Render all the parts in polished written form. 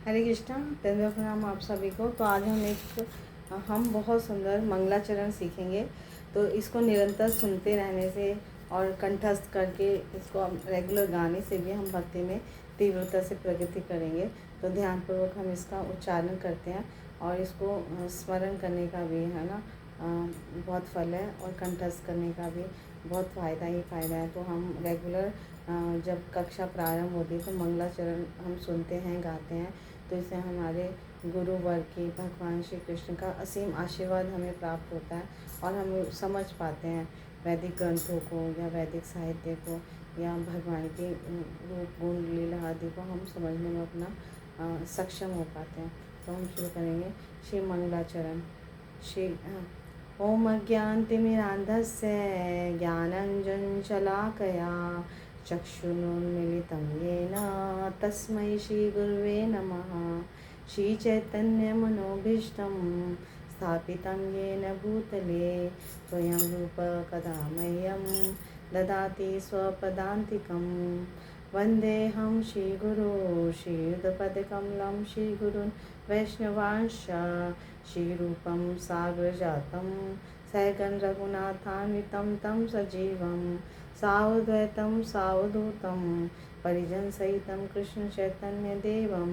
हरे कृष्णा, दंडवत प्रणाम आप सभी को। तो आज हम बहुत सुंदर मंगलाचरण सीखेंगे। तो इसको निरंतर सुनते रहने से और कंठस्थ करके इसको रेगुलर गाने से भी हम भक्ति में तीव्रता से प्रगति करेंगे। तो ध्यानपूर्वक हम इसका उच्चारण करते हैं और इसको स्मरण करने का भी है ना बहुत फल है, और कंठस्थ करने का भी बहुत फ़ायदा ही फ़ायदा है। तो हम रेगुलर जब कक्षा प्रारंभ होती है तो मंगलाचरण हम सुनते हैं, गाते हैं। तो इससे हमारे गुरुवर की, भगवान श्री कृष्ण का असीम आशीर्वाद हमें प्राप्त होता है और हम समझ पाते हैं वैदिक ग्रंथों को या वैदिक साहित्य को या भगवान के रूप गुण लीला आदि को हम समझने में अपना सक्षम हो पाते हैं। तो हम शुरू करेंगे श्री मंगलाचरण। श्री ओम अज्ञानतिमिरान्धस्य ज्ञानाञ्जनशलाकया चक्षुरुन्मीलितं येन तस्मै श्रीगुरुवे नमः। श्रीचैतन्यमनोभीष्टं स्थापितं येन भूतले स्वयं रूप कदा मह्यं ददाति स्वपदान्तिकं। वन्देऽहं श्रीगुरो श्रीयुतपदकमलं श्रीगुरुन् वैष्णवांश्च श्रीरूपं साग्रजातं सहगण रघुनाथान्वितं तं सजीवं सावद्वैतं सावधूतं परिजनसहितं कृष्णचैतन्यदेवं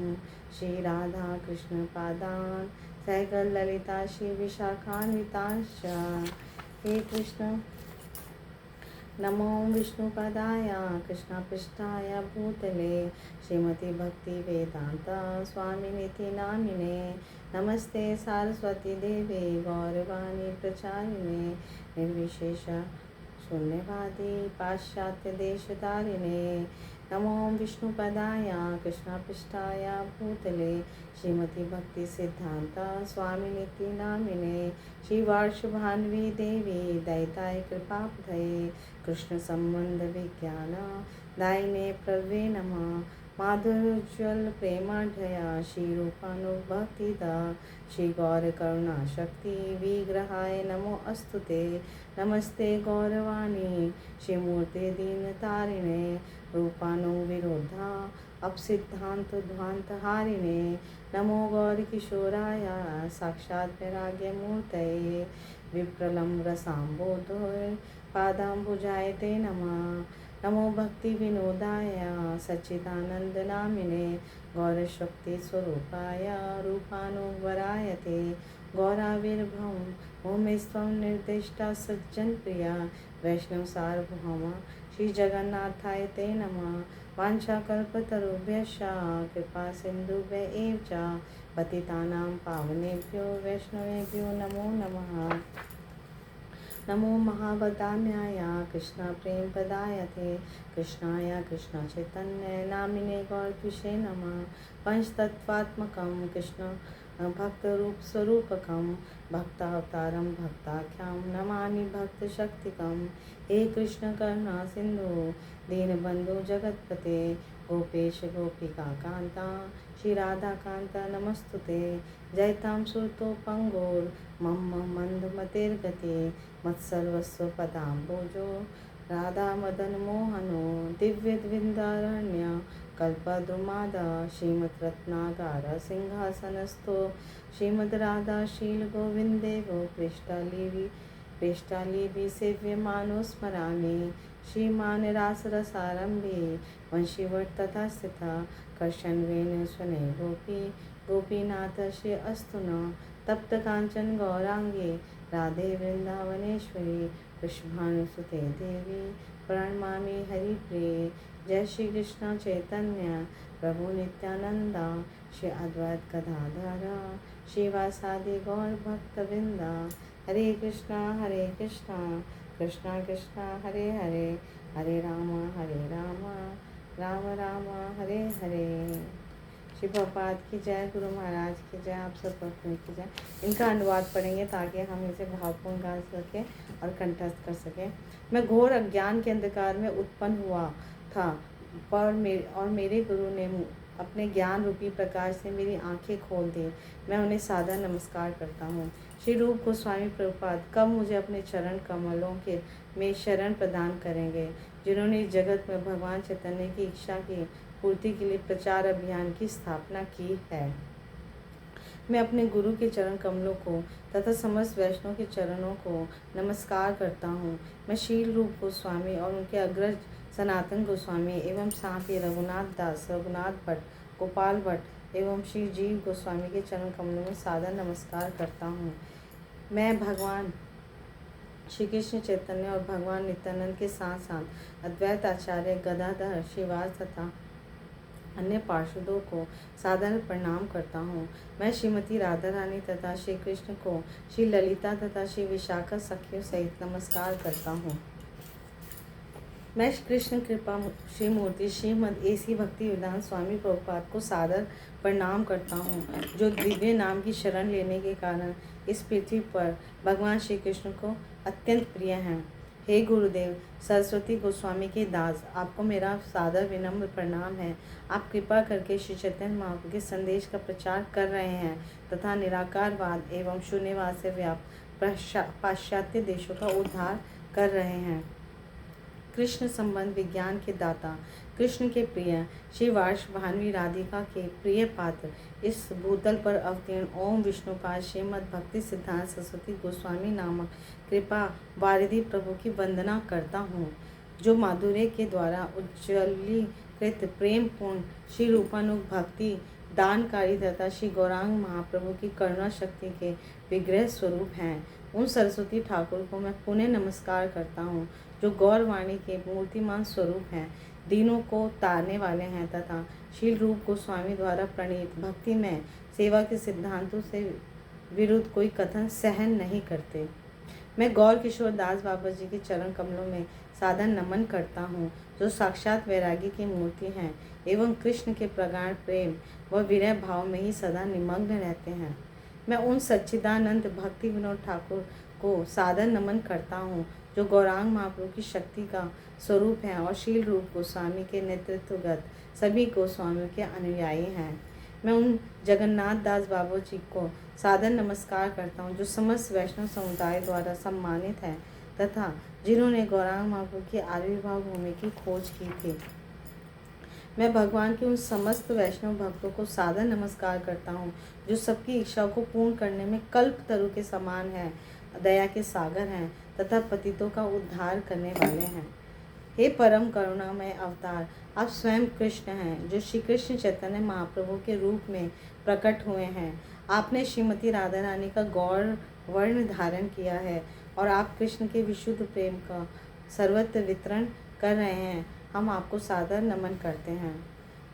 श्रीराधा कृष्णपादान् सहगण ललिता श्रीविशाखान्वितांश्च। हे कृष्ण नमो विष्णुपदाय कृष्णपृष्ठाय भूतले श्रीमती भक्ति वेदांता स्वामिनिति नामिने नमस्ते सारस्वती देवे गौरवाणी प्रचारिणे निर्विशेष शून्यवादी पाश्चात्य देशधारिणे। नमो विष्णुपदाय कृष्णपृष्ठाय भूतले श्रीमती भक्ति सिद्धांता स्वामिनिति नामिने श्रीवार्षभान्वी देवी दैताय कृपाब्धये कृष्ण संबंध विज्ञान दायिने प्रवे नमः। माधुर्योज्वल प्रेमाढ्यया श्रीरूपानुभक्तिदा श्री गौर करुणा शक्ति विग्रहाय नमो अस्तुते। नमस्ते गौरवाणी श्रीमूर्ते दीनतारिणे रूपानुविरोधा अपसिद्धांत ध्वांत हारिणे। नमो गौर किशोराय साक्षात् वैराग्यमूर्तये विप्रलम्ब रसाम्बोधोय पादाम्बुजाय ते नमः। नमो भक्ति विनोदाय सच्चिदानंद नामिने गौरशक्ति स्वरूपाय रूपानुवराय ते गौराविर्भवं भूमिस्त्वं निर्दिष्टा सज्जन प्रिया वैष्णव सार्वभौमा श्री जगन्नाथाय ते नमः। वाञ्छाकल्पतरुभ्यश्च कृपा सिन्धुभ्य एव च पतितानां पावनेभ्यो वैष्णवेभ्यो नमो नमः। नमो महावदान्याय कृष्ण प्रेम पदायते कृष्णाय कृष्ण चैतन्य नामिने गौरद्विषे नमः। पंचतत्वात्मकं कृष्ण भक्तरूप स्वरूपकं भक्तावतारं भक्ताख्यां नमामि भक्तशक्तिकं। हे कृष्ण करुणा सिंधु दीनबंधु जगत्पते गोपेश गोपिका कांता श्री राधा कांता नमस्तुते। जयतां सुरतो पंगोर मम मंदमतिर्गते मत्सर्वस्व पदाम्बोजो राधा मदन मोहनो दिव्यद्विन्दारण्य कल्पद्रुमादा श्रीमद्रत्नागार सिंहासनस्थो श्रीमद् राधा शील गोविंदेवो पृष्ठालीभि सेव्यमानो स्मरामि। श्रीमान रासरसारम्भे वंशीवट तथा स्थिता कर्षन्वेन स्वने गोपीनाथ श्री अस्तु न। तप्त कांचन गौरांगे राधे वृंदावनेश्वरी वृषभानुसुते देवी प्रणमामि हरिप्रिये। जय श्री कृष्ण चैतन्य प्रभु नित्यानंदा श्री अद्वैत गदाधर श्रीवासादि गौर भक्तवृंदा। हरे कृष्णा कृष्णा कृष्णा हरे हरे हरे राम राम राम हरे हरे। श्री प्रभुपाद की जय, गुरु महाराज की जय, आप सब भक्तों की जय। इनका अनुवाद पढ़ेंगे ताकि हम इसे भावपूर्ण गा सकें और कंठस्थ कर सकें। मैं घोर अज्ञान के अंधकार में उत्पन्न हुआ था और मेरे गुरु ने अपने ज्ञान रूपी प्रकाश से मेरी आंखें खोल दी। मैं उन्हें सादर नमस्कार करता हूँ। श्री रूप गोस्वामी प्रभुपाद कब मुझे अपने चरण कमलों में शरण प्रदान करेंगे, जिन्होंने इस जगत में भगवान चैतन्य की इच्छा की पूर्ति के लिए प्रचार अभियान की स्थापना की है। मैं अपने गुरु के चरण कमलों को तथा समस्त वैष्णव के चरणों को नमस्कार करता हूँ। मैं शील रूप गोस्वामी और उनके अग्रज सनातन गोस्वामी एवं साथ ही रघुनाथ दास, रघुनाथ भट्ट, गोपाल भट्ट एवं श्री जीव गोस्वामी के चरण कमलों में सादर नमस्कार करता हूँ। मैं भगवान श्री कृष्ण चैतन्य और भगवान नित्यानंद के साथ साथ अद्वैत आचार्य गदाधर, श्रीवास तथा अन्य पार्षदों को सादर प्रणाम करता हूँ। मैं श्रीमती राधा रानी तथा श्री कृष्ण को, श्री ललिता तथा श्री विशाखा सखियों सहित नमस्कार करता हूँ। मैं कृष्ण कृपा श्री मूर्ति श्रीमद AC भक्ति वेदांत स्वामी प्रभुपाद को सादर प्रणाम करता हूँ, जो दिव्य नाम की शरण लेने के कारण इस पृथ्वी पर भगवान श्री कृष्ण को अत्यंत प्रिय हैं। हे गुरुदेव सरस्वती गोस्वामी के दास, आपको मेरा सादर विनम्र प्रणाम है। आप कृपा करके श्री चैतन्य महाप्रभु के संदेश का प्रचार कर रहे हैं तथा निराकारवाद एवं शून्यवाद से व्याप्त पाश्चात्य देशों का उद्धार कर रहे हैं। कृष्ण संबंध विज्ञान के दाता, कृष्ण के प्रिय श्री वार्ष भानवी राधिका के प्रिय पात्र, इस भूतल पर अवतीर्ण ओम विष्णुपाद श्रीमद भक्ति सिद्धांत सरस्वती गोस्वामी नामक कृपा वारिधि प्रभु की वंदना करता हूँ, जो माधुर्य के द्वारा उज्ज्वलीकृत प्रेम पूर्ण श्री रूपानुग भक्ति दानकारी तथा श्री गौरांग महाप्रभु की करुणा शक्ति के विग्रह स्वरूप हैं। उन सरस्वती ठाकुर को मैं पुनः नमस्कार करता हूँ, जो गौरवाणी के मूर्तिमान स्वरूप हैं, दीनों को तारने वाले हैं तथा शील रूप गोस्वामी द्वारा प्रणीत भक्ति में सेवा के सिद्धांतों से विरुद्ध कोई कथन सहन नहीं करते। मैं गौर किशोर दास बाबा जी के चरण कमलों में सादर नमन करता हूँ, जो साक्षात वैरागी की मूर्ति हैं एवं कृष्ण के प्रगाढ़ प्रेम व विरह भाव में ही सदा निमग्न रहते हैं। मैं उन सच्चिदानंद भक्ति विनोद ठाकुर को सादर नमन करता हूँ, जो गौरांग महाप्रभु की शक्ति का स्वरूप हैं और शील रूप गोस्वामी के नेतृत्वगत सभी गोस्वामियों के अनुयायी हैं। मैं उन जगन्नाथ दास बाबू जी को सादर नमस्कार करता हूँ, जो समस्त वैष्णव समुदाय द्वारा सम्मानित हैं तथा जिन्होंने गौरांग महाप्रभु की आविर्भाव भूमि की खोज की थी। मैं भगवान के उन समस्त वैष्णव भक्तों को सादर नमस्कार करता हूँ, जो सबकी इच्छाओं को पूर्ण करने में कल्प तरु के समान हैं, दया के सागर हैं तथा पतितों का उद्धार करने वाले हैं। हे परम करुणामय अवतार, आप स्वयं कृष्ण हैं, जो श्री कृष्ण चैतन्य महाप्रभु के रूप में प्रकट हुए हैं। आपने श्रीमती राधा रानी का गौर वर्ण धारण किया है और आप कृष्ण के विशुद्ध प्रेम का सर्वत्र वितरण कर रहे हैं। हम आपको सादर नमन करते हैं।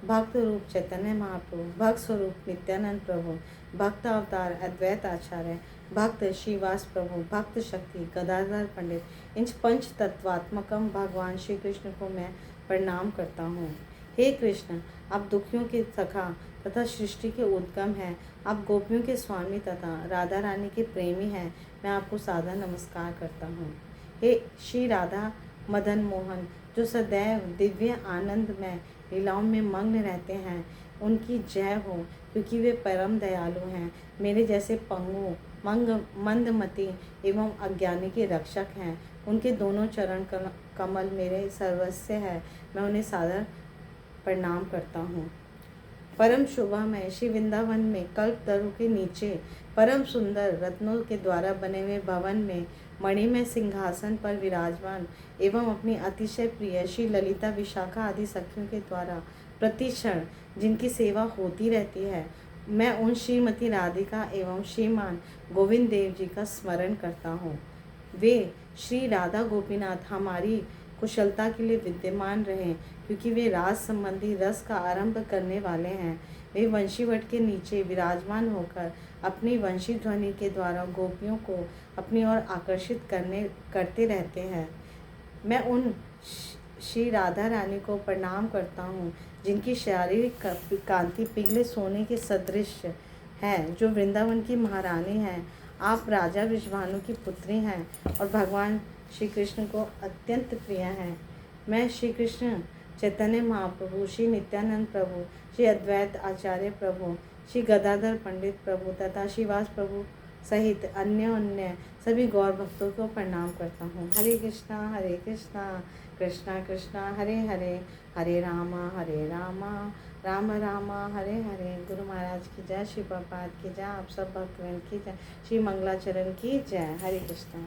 भक्त रूप चैतन्य महाप्रभु, भक्त स्वरूप नित्यानंद प्रभु, भक्त अवतार अद्वैत आचार्य, भक्त श्रीवास प्रभु, भक्त शक्ति गदाधर पंडित, इन पंच तत्वात्मकम भगवान श्री कृष्ण को मैं प्रणाम करता हूँ। हे कृष्ण, आप दुखियों के सखा तथा सृष्टि के उद्गम हैं। आप गोपियों के स्वामी तथा राधा रानी के प्रेमी हैं। मैं आपको सादर नमस्कार करता हूँ। हे श्री राधा मदन मोहन, जो सदैव दिव्य आनंद में लीलाओं में मग्न रहते हैं, उनकी जय हो, क्योंकि वे परम दयालु हैं। मेरे जैसे पंगु मंदमती एवं अज्ञानी के रक्षक हैं। उनके दोनों चरण कमल मेरे सर्वस्व है। मैं उन्हें सादर प्रणाम करता हूँ। परम शोभामय श्री वृंदावन में कल्प तरु के नीचे परम सुंदर रत्नों के द्वारा बने हुए भवन में मणिमय सिंहासन पर विराजमान एवं अपनी अतिशय प्रिय श्री ललिता विशाखा आदि सखियों के द्वारा प्रतिक्षण जिनकी सेवा होती रहती है, मैं उन श्रीमती राधिका एवं श्रीमान गोविंद देव जी का स्मरण करता हूँ। वे श्री राधा गोपीनाथ हमारी कुशलता के लिए विद्यमान रहें, क्योंकि वे राज संबंधी रस का आरंभ करने वाले हैं। वे वंशीवट के नीचे विराजमान होकर अपनी वंशी ध्वनि के द्वारा गोपियों को अपनी ओर आकर्षित करते रहते हैं। मैं उन श्री राधा रानी को प्रणाम करता हूँ, जिनकी शारीरिक कांति पिघले सोने के सदृश है, जो वृंदावन की महारानी हैं। आप राजा विश्वानु की पुत्री हैं और भगवान श्री कृष्ण को अत्यंत प्रिय हैं। मैं श्री कृष्ण चैतन्य महाप्रभु, श्री नित्यानंद प्रभु, श्री अद्वैत आचार्य प्रभु, श्री गदाधर पंडित प्रभु तथा श्रीवास प्रभु सहित अन्य सभी गौर भक्तों को प्रणाम करता हूँ। हरे कृष्णा कृष्णा कृष्णा हरे हरे, हरे रामा राम राम हरे हरे। गुरु महाराज की जय, श्री प्रभुपाद की जय, आप सब भक्तवृंद की जय, श्री मंगलाचरण की जय। हरे कृष्णा।